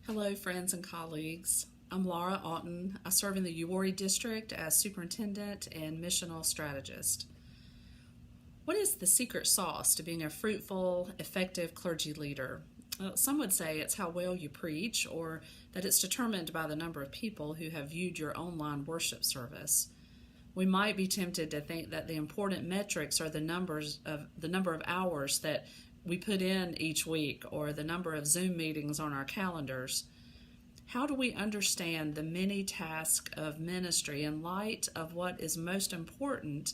Hello, friends and colleagues. I'm Laura Auten. I serve in the Uwharrie District as Superintendent and Missional Strategist. What is the secret sauce to being a fruitful, effective clergy leader? Well, some would say it's how well you preach, or that it's determined by the number of people who have viewed your online worship service. We might be tempted to think that the important metrics are the number of hours that we put in each week or the number of Zoom meetings on our calendars. How do we understand the many tasks of ministry in light of what is most important,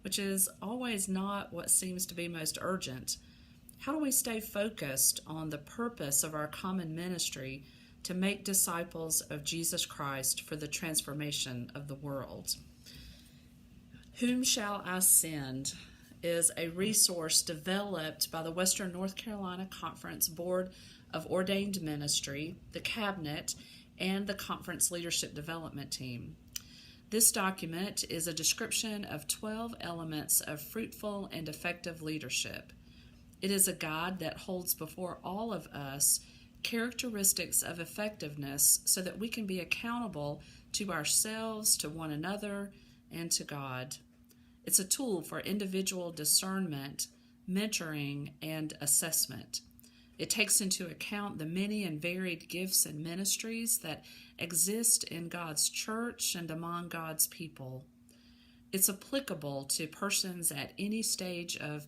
which is always not what seems to be most urgent? How do we stay focused on the purpose of our common ministry to make disciples of Jesus Christ for the transformation of the world? Whom Shall I Send is a resource developed by the Western North Carolina Conference Board of Ordained Ministry, the Cabinet, and the Conference Leadership Development Team. This document is a description of 12 elements of fruitful and effective leadership. It is a guide that holds before all of us characteristics of effectiveness so that we can be accountable to ourselves, to one another, and to God. It's a tool for individual discernment, mentoring, and assessment. It takes into account the many and varied gifts and ministries that exist in God's church and among God's people. It's applicable to persons at any stage of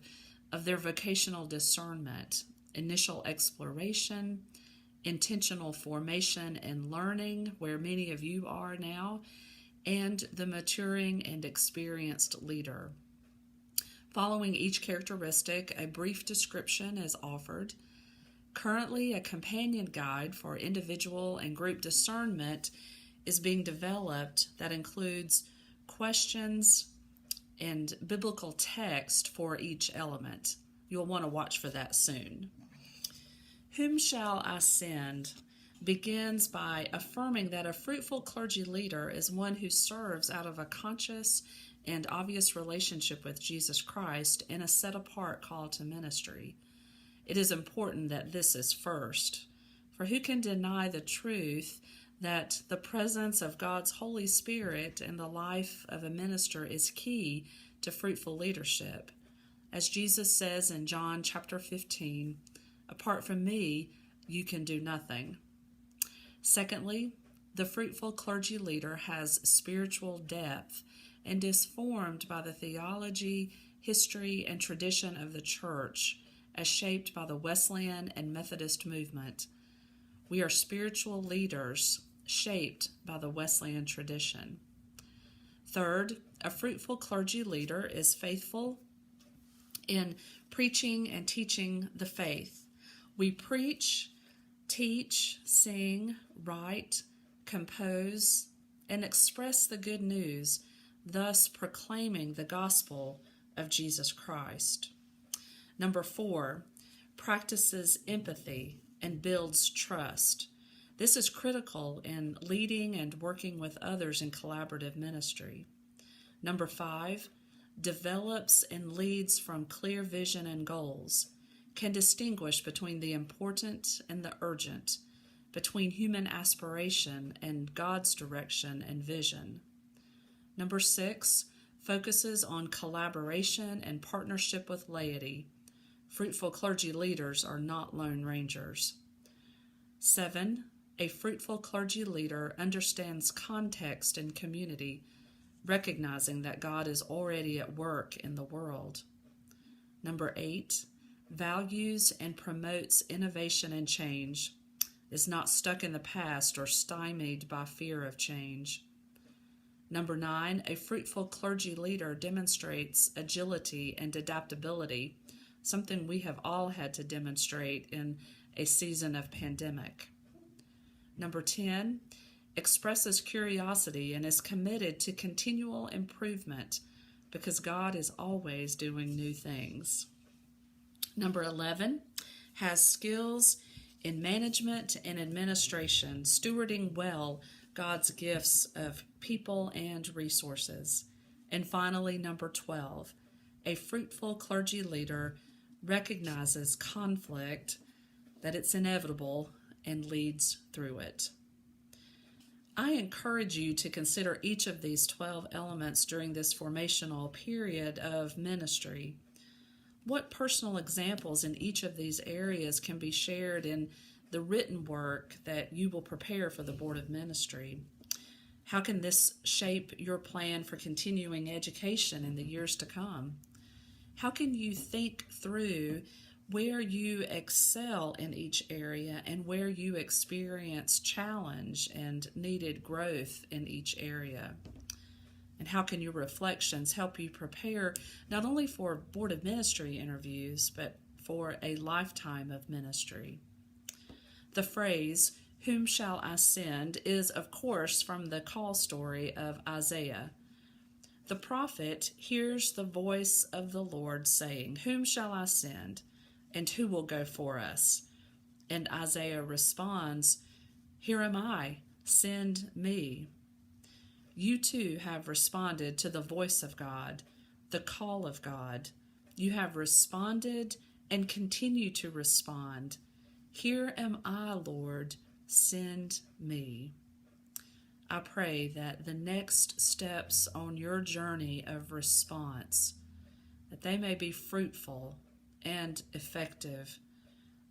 their vocational discernment, initial exploration, intentional formation and learning, where many of you are now, and the maturing and experienced leader. Following each characteristic, a brief description is offered. Currently, a companion guide for individual and group discernment is being developed that includes questions and biblical text for each element. You'll want to watch for that soon. Whom Shall I Send begins by affirming that a fruitful clergy leader is one who serves out of a conscious and obvious relationship with Jesus Christ in a set-apart call to ministry. It is important that this is first, for who can deny the truth that the presence of God's Holy Spirit in the life of a minister is key to fruitful leadership? As Jesus says in John chapter 15, "Apart from me, you can do nothing." Secondly, the fruitful clergy leader has spiritual depth and is formed by the theology, history, and tradition of the church as shaped by the Wesleyan and Methodist movement. We are spiritual leaders shaped by the Wesleyan tradition. Third, a fruitful clergy leader is faithful in preaching and teaching the faith. We preach, teach, sing, write, compose, and express the good news, thus proclaiming the gospel of Jesus Christ. Number 4, practices empathy and builds trust. This is critical in leading and working with others in collaborative ministry. Number 5, develops and leads from clear vision and goals, can distinguish between the important and the urgent, between human aspiration and God's direction and vision. Number 6, focuses on collaboration and partnership with laity. Fruitful clergy leaders are not lone rangers. 7, a fruitful clergy leader understands context and community, recognizing that God is already at work in the world. Number 8, values and promotes innovation and change, is not stuck in the past or stymied by fear of change. Number 9, a fruitful clergy leader demonstrates agility and adaptability, something we have all had to demonstrate in a season of pandemic. Number 10, expresses curiosity and is committed to continual improvement because God is always doing new things. Number 11, has skills in management and administration, stewarding well God's gifts of people and resources. And finally, number 12, a fruitful clergy leader recognizes conflict, that it's inevitable, and leads through it. I encourage you to consider each of these 12 elements during this formational period of ministry. What personal examples in each of these areas can be shared in the written work that you will prepare for the Board of Ministry? How can this shape your plan for continuing education in the years to come? How can you think through where you excel in each area and where you experience challenge and needed growth in each area? And how can your reflections help you prepare not only for Board of Ministry interviews, but for a lifetime of ministry? The phrase, "Whom shall I send?" is, of course, from the call story of Isaiah. The prophet hears the voice of the Lord saying, "Whom shall I send? And who will go for us?" And Isaiah responds, "Here am I, send me." You too have responded to the voice of God, the call of God. You have responded and continue to respond. "Here am I, Lord, send me." I pray that the next steps on your journey of response, that they may be fruitful and effective,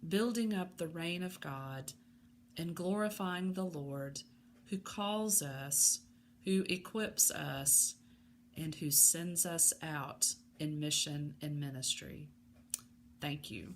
building up the reign of God and glorifying the Lord who calls us, who equips us, and who sends us out in mission and ministry. Thank you.